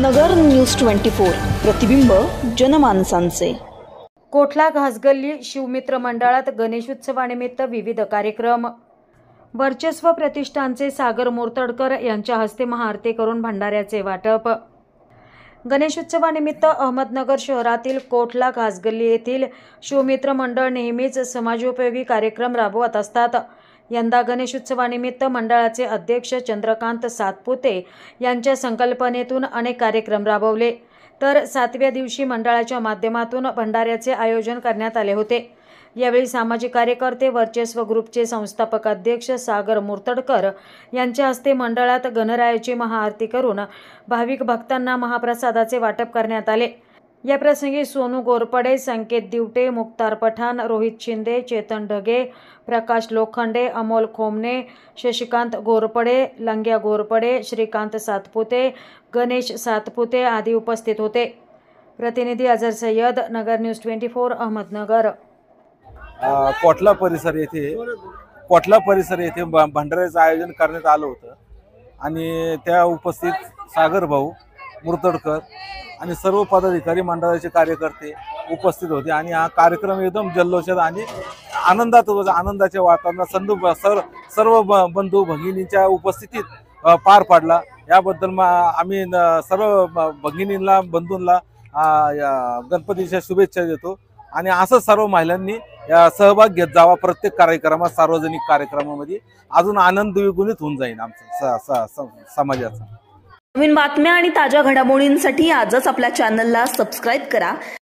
नगर news 24 प्रतिबिंब जनमानसांचे। कोठला घासगल्ली शिवमित्र मंडळात गणेशोत्सवानिमित्त विविध कार्यक्रम। वर्चस्व प्रतिष्ठानचे सागर मोरतडकर यांच्या हस्ते महाआरती करून भंडाऱ्याचे वाटप। गणेशोत्सवानिमित्त अहमदनगर शहरातील कोठला घासगल्ली येथील शिवमित्र मंडळ नेहमीच समाजोपयोगी कार्यक्रम राबवत असतात। यंदा गणेशोत्सवानिमित्त मंडळाचे अध्यक्ष चंद्रकांत सातपुते यांच्या संकल्पनेतून अनेक कार्यक्रम राबवले, तर 7व्या दिवशी मंडळाच्या माध्यमातून भंडाऱ्याचे आयोजन करण्यात आले होते। यावेळी सामाजिक कार्यकर्ते वर्चस्व ग्रुपचे संस्थापक अध्यक्ष सागर मोरतडकर यांच्या हस्ते मंडळात गणरायाची महाआरती करून भाविक भक्तांना महाप्रसादाचे वाटप करण्यात आले। या प्रसंगी सोनू गोरपडे, संकेत दिवटे, मुक्तार पठाण, रोहित शिंदे, चेतन ढगे, प्रकाश लोखंडे, अमोल खोमने, शशिकांत गोरपडे, लंग्या गोरपडे, श्रीकांत सातपुते, गणेश सातपुते आदी उपस्थित होते। प्रतिनिधी अजर सय्यद, नगर न्यूज 24 अहमदनगर। कोठला परिसर येथे भंडाऱ्याचं आयोजन करण्यात आलं होतं आणि त्या उपस्थित सागर भाऊ मोरतडकर आणि सर्व पदाधिकारी मंडळाचे कार्यकर्ते उपस्थित होते आणि हा कार्यक्रम एकदम जल्लोषात आणि आनंदाच्या वातावरणात सर्व बंधू भगिनींच्या उपस्थितीत पार पाडला। याबद्दल आम्ही सर्व भगिनींना बंधूंना गणपतीच्या शुभेच्छा देतो आणि असंच सर्व महिलांनी सहभाग घेत जावा प्रत्येक कार्यक्रमात, सार्वजनिक कार्यक्रमामध्ये अजून आनंद द्विगुणित होऊन जाईल आमचा समाजाचा। नवीन बातम्या आणि ताज्या घडामोडींसाठी आजच आपल्या चॅनलला सबस्क्राईब करा।